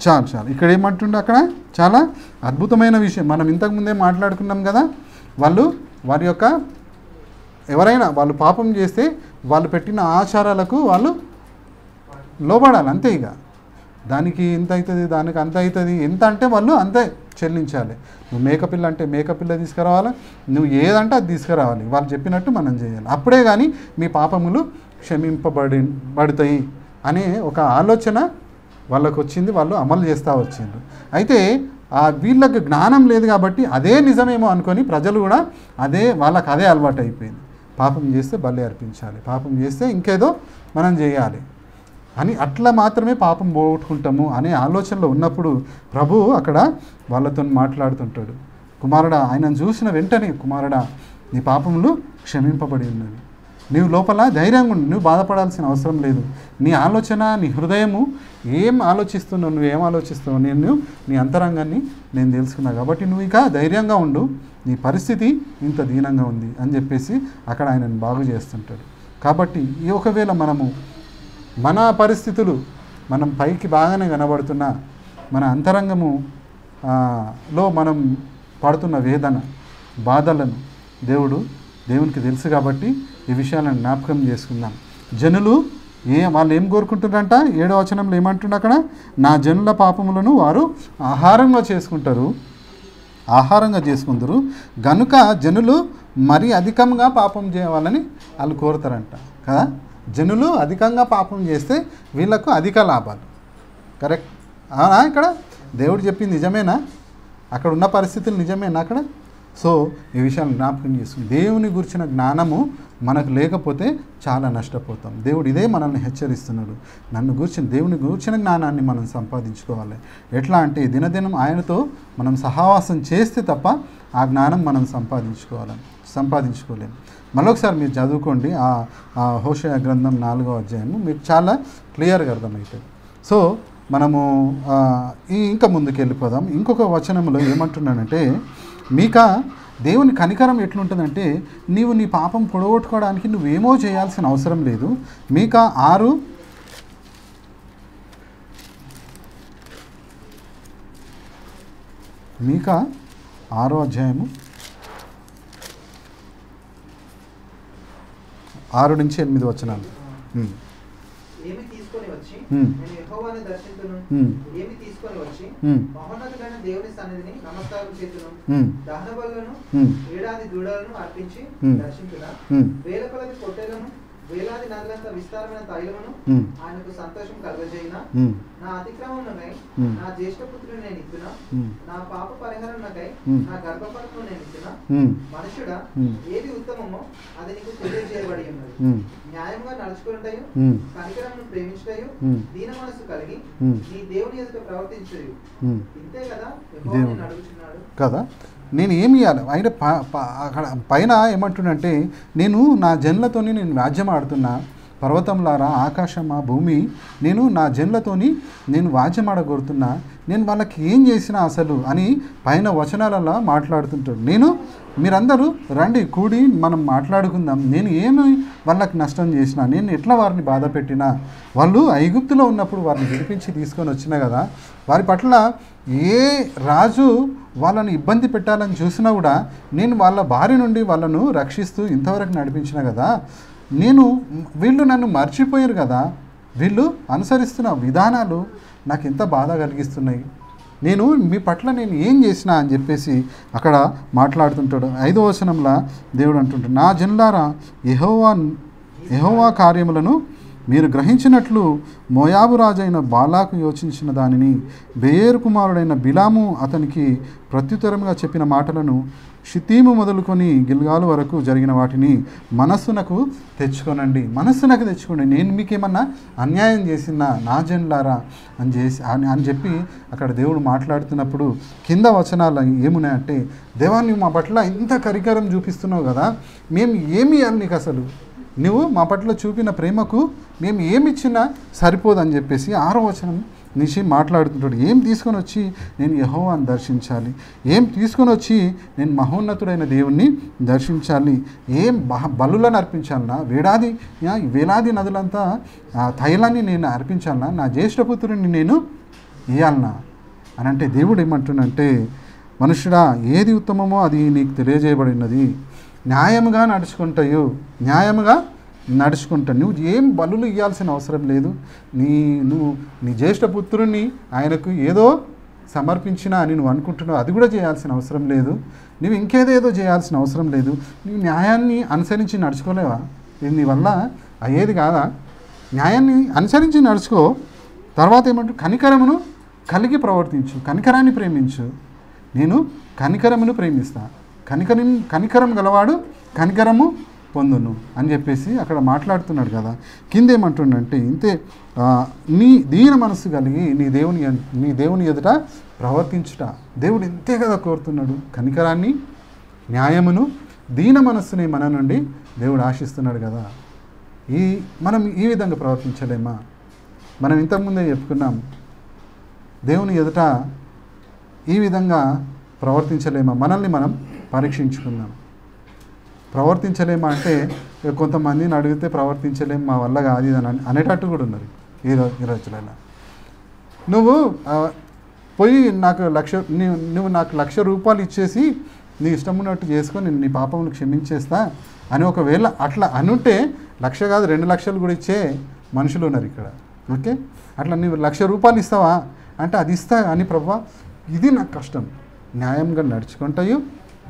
చాలు. ఇక్కడ ఏమంటుండే అక్కడ చాలా అద్భుతమైన విషయం. మనం ఇంతకుముందే మాట్లాడుకున్నాం కదా, వారి యొక్క ఎవరైనా వాళ్ళు పాపం చేస్తే వాళ్ళు పెట్టిన ఆచారాలకు వాళ్ళు లోబడాలి, అంతే. ఇక దానికి ఇంత అవుతుంది, దానికి అంత అవుతుంది, ఎంత అంటే వాళ్ళు అంతే చెల్లించాలి. నువ్వు మేకపిల్ల అంటే మేకపిల్ల తీసుకురావాలి, నువ్వు ఏదంటే అది తీసుకురావాలి, వాళ్ళు చెప్పినట్టు మనం చేయాలి. అప్పుడే కానీ మీ పాపములు క్షమింపబడతాయి అనే ఒక ఆలోచన వాళ్ళకు వచ్చింది, వాళ్ళు అమలు చేస్తూ వచ్చిండ్రు. అయితే వీళ్ళకి జ్ఞానం లేదు కాబట్టి అదే నిజమేమో అనుకొని ప్రజలు కూడా వాళ్ళకి అదే అలవాటు అయిపోయింది. పాపం చేస్తే బలి అర్పించాలి, పాపం చేస్తే ఇంకేదో మనం చేయాలి అని, అట్లా మాత్రమే పాపం పోగొట్టుకుంటాము అనే ఆలోచనలో ఉన్నప్పుడు ప్రభువు అక్కడ వాళ్ళతో మాట్లాడుతుంటాడు. కుమారుడా, ఆయనను చూసిన వెంటనే, కుమారుడా నీ పాపములు క్షమింపబడి ఉన్నవి, నీవు లోపల ధైర్యంగా ఉండు, నువ్వు బాధపడాల్సిన అవసరం లేదు. నీ ఆలోచన, నీ హృదయము ఏం ఆలోచిస్తున్నావు, నువ్వేం ఆలోచిస్తావు, నీ అంతరంగాన్ని నేను తెలుసుకున్నా కాబట్టి నువ్వు ఇక ధైర్యంగా ఉండు, నీ పరిస్థితి ఇంత దీనంగా ఉంది అని చెప్పేసి అక్కడ ఆయనను బాగు చేస్తుంటాడు. కాబట్టి ఒకవేళ మన పరిస్థితులు మనం పైకి బాగానే కనబడుతున్నా మన అంతరంగములో మనం పడుతున్న వేదన, బాధలను దేవునికి తెలుసు. కాబట్టి ఈ విషయాలను జ్ఞాపకం చేసుకుందాం. జనులు వాళ్ళు ఏం కోరుకుంటున్నారంట? 7వ వచనంలో ఏమంటున్నారు అక్కడ? నా జనుల పాపములను వారు ఆహారంగా చేసుకుందరు గనుక జనులు మరి అధికంగా పాపం చేయాలని వాళ్ళు కోరుతారంట కదా. జనులు అధికంగా పాపం చేస్తే వీళ్ళకు అధిక లాభాలు. కరెక్ట్ అవునా? ఇక్కడ దేవుడు చెప్పింది నిజమేనా? అక్కడ ఉన్న పరిస్థితులు నిజమేనా అక్కడ? సో ఈ విషయాన్ని జ్ఞాపకం చేసుకుని దేవుని గురించిన జ్ఞానము మనకు లేకపోతే చాలా నష్టపోతాం. దేవుడు ఇదే మనల్ని హెచ్చరిస్తున్నాడు. దేవుని గురించిన జ్ఞానాన్ని మనం సంపాదించుకోవాలి. ఎట్లా అంటే దినదినం ఆయనతో మనం సహవాసం చేస్తే తప్ప ఆ జ్ఞానం మనం సంపాదించుకోలేము. మరొకసారి మీరు చదువుకోండి ఆ హోషేయ గ్రంథం 4వ అధ్యాయము, మీకు చాలా క్లియర్గా అర్థమవుతుంది. సో మనము ఇంకా ముందుకు వెళ్ళిపోదాం. ఇంకొక వచనంలో ఏమంటున్నానంటే, మీకా దేవుని కనికరం ఎట్లుంటుందంటే, నీవు నీ పాపం పొడగొట్టుకోవడానికి నువ్వేమో చేయాల్సిన అవసరం లేదు. మీకా 6వ అధ్యాయము 6 నుంచి 8 వచనాలు. ఏమి తీసుకొని వచ్చి నేను యెహోవాను దర్శించును, ఏమి తీసుకొని వచ్చి మహోన్నతుడైన దేవుని సన్నిధిని నమస్కారం చేతును, దహన బలులను 7 దూడలను అర్పించి దర్శించుదా, వేల కొలది పొట్టేలను వేలాది నదులంత విస్తారమైన తైలమును ఆయనకు సంతోషం కలుగజేయిన నా అతిక్రమమునకై నా జ్యేష్ఠపుత్రుని నేను ఇచ్చిన నా పాప పరిహారమునకై నా గర్భఫలమును నేను ఇచ్చిన మనుషుడా ఏది ఉత్తమమో అది నీకు తెలియజేయబడి ఉన్నది. న్యాయంగా నడుచుకుంటయు కనికరమును ప్రేమించుటయు దీన మనసు కలిగి నీ దేవుని ఎదుట ప్రవర్తించు. ఇంతే కదా యెహోవా నిన్ను అడుగుచున్నాడు కదా. నేను ఏమి ఇవ్వాలి ఆయన అక్కడ పైన ఏమంటున్నంటే, నేను నా జనులతోని నేను వ్యాజ్యం ఆడుతున్నా, పర్వతంలారా ఆకాశమా భూమి నేను నా జనులతోని నేను వాద్యం ఆడగొడుతున్నా, నేను వాళ్ళకి ఏం చేసినా అసలు అని పైన వచనాలలో మాట్లాడుతుంటాడు. నేను మీరందరూ రండి కూడి మనం మాట్లాడుకుందాం, నేను ఏమి వాళ్ళకి నష్టం చేసినా, నేను ఎట్లా వారిని బాధ పెట్టినా, వాళ్ళు ఐగుప్తులో ఉన్నప్పుడు వారిని విడిపించి తీసుకొని వచ్చినా కదా, వారి పట్ల ఏ రాజు వాళ్ళని ఇబ్బంది పెట్టాలని చూసినా కూడా నేను వాళ్ళ బారి నుండి వాళ్ళను రక్షిస్తూ ఇంతవరకు నడిపించిన కదా, వీళ్ళు నన్ను మర్చిపోయారు కదా, వీళ్ళు అనుసరిస్తున్న విధానాలు నాకు ఎంత బాధ కలిగిస్తున్నాయి, నేను మీ పట్ల నేను ఏం చేసినా అని చెప్పేసి అక్కడ మాట్లాడుతుంటాడు. 5వ వచనంలో దేవుడు అంటుంటాడు, నా జనులారా యెహోవా కార్యములను మీరు గ్రహించినట్లు మోయాబు రాజైన బాలాకు యోచించిన దానిని, బెయేరు కుమారుడైన బిలాము అతనికి ప్రత్యుత్తరంగా చెప్పిన మాటలను, షిత్తీము మొదలుకొని గిల్గాలు వరకు జరిగిన వాటిని మనస్సునకు తెచ్చుకోనండి. మనస్సునకు తెచ్చుకోండి. నేను మీకేమన్నా అన్యాయం చేసినా నా జనులారా అని చెప్పి అక్కడ దేవుడు మాట్లాడుతున్నప్పుడు కింద వచనాలు ఏమున్నాయంటే, దేవా నువ్వు మా పట్ల ఇంత కరికరం చూపిస్తున్నావు కదా, మేము ఏమి ఇవ్వాలి నీకు, అసలు నువ్వు మా పట్ల చూపిన ప్రేమకు మేము ఏమిచ్చినా సరిపోదని చెప్పేసి 6వ వచనం నుంచి మాట్లాడుతుంటాడు. ఏం తీసుకొని వచ్చి నేను యెహోవాను దర్శించాలి, ఏం తీసుకొని వచ్చి నేను మహోన్నతుడైన దేవుణ్ణి దర్శించాలి, ఏం బలులను అర్పించాలన్నా, వేలాది నదులంతా తైలాన్ని నేను అర్పించాలన్నా, నా జ్యేష్ఠపుత్రుడిని నేను ఇయ్యాలన్నా అని అంటే, దేవుడు ఏమంటున్నంటే, మనుషుడా ఏది ఉత్తమమో అది నీకు తెలియజేయబడినది, న్యాయముగా నడుచుకుంటావు, నువ్వు ఏం బలులు ఇవ్వాల్సిన అవసరం లేదు, నువ్వు నీ జ్యేష్ఠపుత్రుని ఆయనకు ఏదో సమర్పించినా అని నువ్వు అనుకుంటున్నావు, అది కూడా చేయాల్సిన అవసరం లేదు, నువ్వు ఇంకేదేదో చేయాల్సిన అవసరం లేదు, నువ్వు న్యాయాన్ని అనుసరించి నడుచుకోలేవా, ఇది నీ వల్ల అయ్యేది కాదా, న్యాయాన్ని అనుసరించి నడుచుకో. తర్వాత ఏమంటూ కనికరమును కలిగి ప్రవర్తించు, కనికరాన్ని ప్రేమించు, నేను కనికరమును ప్రేమిస్తా, కనికరం గలవాడు కనికరము పొందును అని చెప్పేసి అక్కడ మాట్లాడుతున్నాడు కదా. కింద ఏమంటుండంటే, ఇంతే నీ దీన మనస్సు కలిగి నీ దేవుని ఎదుట ప్రవర్తించుట. దేవుడు ఇంతే కదా కోరుతున్నాడు, కనికరాన్ని, న్యాయమును, దీన మనస్సుని మన నుండి దేవుడు ఆశిస్తున్నాడు కదా. మనం ఈ విధంగా ప్రవర్తించలేమా? మనం ఇంతకుముందే చెప్పుకున్నాం, దేవుని ఎదుట ఈ విధంగా ప్రవర్తించలేమా? మనల్ని మనం పరీక్షించుకుందాం. ప్రవర్తించలేమా అంటే కొంతమందిని అడిగితే ప్రవర్తించలేము, మా వల్ల కాదు ఇది అనేటట్టు కూడా ఉన్నారు ఈ రోజులలో. నువ్వు పోయి నువ్వు నాకు 1,00,000 రూపాయలు ఇచ్చేసి నీ ఇష్టం ఉన్నట్టు చేసుకొని నీ పాపమును క్షమించేస్తా అని ఒకవేళ అట్లా అనుంటే 1,00,000 కాదు 2 లక్షలు కూడా ఇచ్చే మనుషులు ఉన్నారు ఇక్కడ. ఓకే, అట్లా నువ్వు 1,00,000 రూపాయలు ఇస్తావా అంటే అది ఇస్తా అని ప్రభువా ఇది నాకు కష్టం, న్యాయంగా నడుచుకుంటాయు,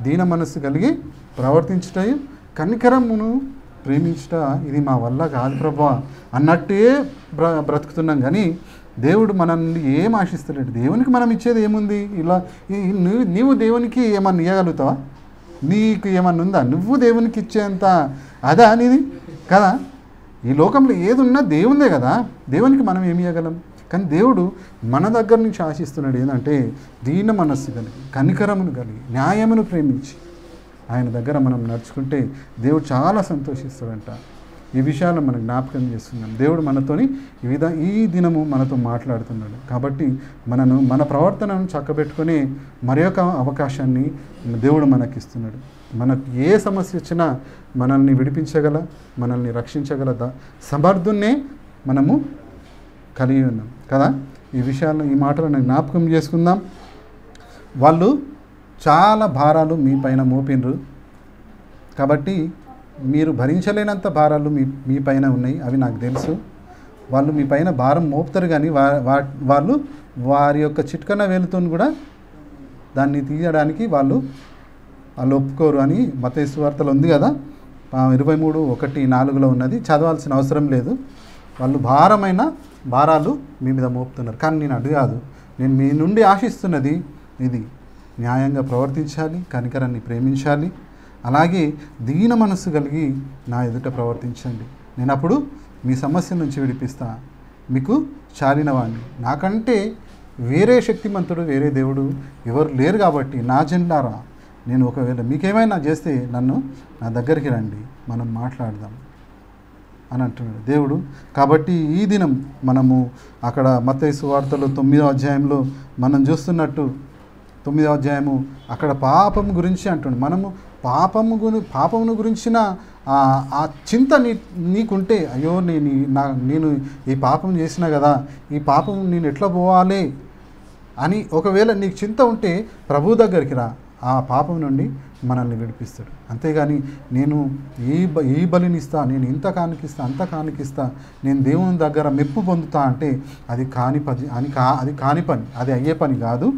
దీన మనస్సు కలిగి ప్రవర్తించుటయు, కనికరమును ప్రేమించుట ఇది మా వల్ల కాదు ప్రభువా అన్నట్టే బ్రతుకుతున్నాం. కానీ దేవుడు మనల్ని ఏం ఆశిస్తలేడు. దేవునికి మనం ఇచ్చేది ఏముంది? ఇలా నీవు దేవునికి ఏమన్నా ఇవ్వగలుగుతావా? నీకు ఏమన్నా ఉందా? నువ్వు దేవునికి ఇచ్చేంత అదా నీది కదా. ఈ లోకంలో ఏది ఉన్నా దేవుందే కదా, దేవునికి మనం ఏమి ఇవ్వగలం? కానీ దేవుడు మన దగ్గర నుంచి ఆశిస్తున్నాడు ఏంటంటే దీన మనస్సు కలిగి, కనికరమును కలిగి, న్యాయమును ప్రేమించి ఆయన దగ్గర మనం నడుచుకుంటే దేవుడు చాలా సంతోషిస్తాడంట. ఈ విషయాలను మనం జ్ఞాపకం చేస్తున్నాం. దేవుడు మనతోని ఈ దినము మనతో మాట్లాడుతున్నాడు. కాబట్టి మన ప్రవర్తనను చక్కబెట్టుకొని మరి ఒక అవకాశాన్ని దేవుడు మనకిస్తున్నాడు. మనకు ఏ సమస్య వచ్చినా మనల్ని విడిపించగల, మనల్ని రక్షించగల సమర్థున్నే మనము కలిగి ఉన్నాం కదా. ఈ విషయాలను, ఈ మాటలను జ్ఞాపకం చేసుకుందాం. వాళ్ళు చాలా భారాలు మీ పైన మోపినరు కాబట్టి మీరు భరించలేనంత భారాలు మీ పైన ఉన్నాయి, అవి నాకు తెలుసు. వాళ్ళు మీ పైన భారం మోపుతారు కానీ వాళ్ళు వారి యొక్క చిట్కన వేలుతో కూడా దాన్ని తీయడానికి వాళ్ళు ఒప్పుకోరు అని మత్తయి సువార్తలో ఉంది కదా. 23:1-4 ఉన్నది, చదవాల్సిన అవసరం లేదు. వాళ్ళు భారాలు మీ మీద మోపుతున్నారు. కానీ నేను అటు కాదు, నేను మీ నుండి ఆశిస్తున్నది ఇది: న్యాయంగా ప్రవర్తించాలి, కనికరాన్ని ప్రేమించాలి, అలాగే దీన మనస్సు కలిగి నా ఎదుట ప్రవర్తించండి. నేను అప్పుడు మీ సమస్య నుంచి విడిపిస్తా, మీకు చాలినవాడిని. నాకంటే వేరే శక్తిమంతుడు, వేరే దేవుడు ఎవరు లేరు. కాబట్టి నా జనులారా, నేను ఒకవేళ మీకేమైనా చేస్తే నన్ను నా దగ్గరికి రండి, మనం మాట్లాడదాం అని అంటున్నాడు దేవుడు. కాబట్టి ఈ దినం మనము అక్కడ మత్తయి సువార్తలో 9వ అధ్యాయంలో మనం చూస్తున్నట్టు, 9వ అధ్యాయము అక్కడ పాపం గురించి అంటుండు. మనము పాపమును గురించిన ఆ చింత నీకుంటే, అయ్యో నేను ఈ పాపం చేసినా కదా, ఈ పాపం నేను ఎట్లా పోవాలి అని ఒకవేళ నీకు చింత ఉంటే ప్రభు దగ్గరికి రా, ఆ పాపం నుండి మనల్ని విడిపిస్తాడు. అంతేగాని నేను ఈ బలినిస్తా, నేను ఇంత కానికిస్తా, అంత కానికిస్తా, నేను దేవుని దగ్గర మెప్పు పొందుతా అంటే అది కాని పని, అది అయ్యే పని కాదు.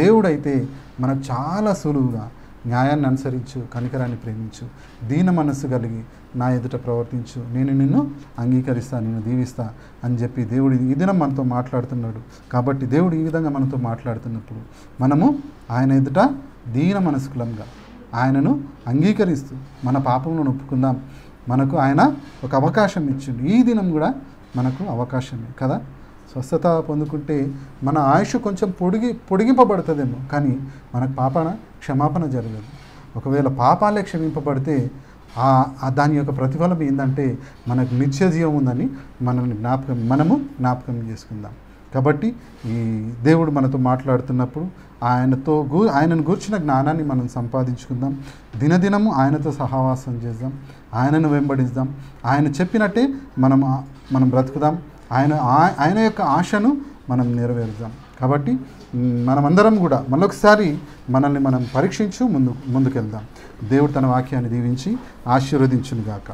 దేవుడైతే మనకు చాలా సులువుగా న్యాయాన్ని అనుసరించు, కనికరాన్ని ప్రేమించు, దీన మనస్సు కలిగి నా ఎదుట ప్రవర్తించు, నేను నిన్ను అంగీకరిస్తా, నేను దీవిస్తా అని చెప్పి దేవుడు ఈ దినం మనతో మాట్లాడుతున్నాడు. కాబట్టి దేవుడు ఈ విధంగా మనతో మాట్లాడుతున్నప్పుడు మనము ఆయన ఎదుట దీన మనస్కులంగా ఆయనను అంగీకరిస్తూ మన పాపములను ఒప్పుకుందాం. మనకు ఆయన ఒక అవకాశం ఇచ్చిండు. ఈ దినం కూడా మనకు అవకాశమే కదా. స్వస్థత పొందుకుంటే మన ఆయుష్ కొంచెం పొడిగింపబడుతుందేమో, కానీ మనకు క్షమాపణ జరగదు. ఒకవేళ పాపాలే క్షమింపబడితే దాని యొక్క ప్రతిఫలం ఏంటంటే మనకు నిత్య జీవం ఉందని మనము జ్ఞాపకం చేసుకుందాం. కాబట్టి ఈ దేవుడు మనతో మాట్లాడుతున్నప్పుడు ఆయనను గూర్చిన జ్ఞానాన్ని మనం సంపాదించుకుందాం. దినదినము ఆయనతో సహవాసం చేద్దాం, ఆయనను వెంబడిద్దాం, ఆయన చెప్పినట్టే మనం బ్రతుకుదాం, ఆయన యొక్క ఆశను మనం నెరవేరుద్దాం. కాబట్టి మనమందరం కూడా మళ్ళొకసారి మనల్ని మనం పరీక్షించు ముందుకెళ్దాం. దేవుడు తన వాక్యాన్ని దీవించి ఆశీర్వదించునుగాక.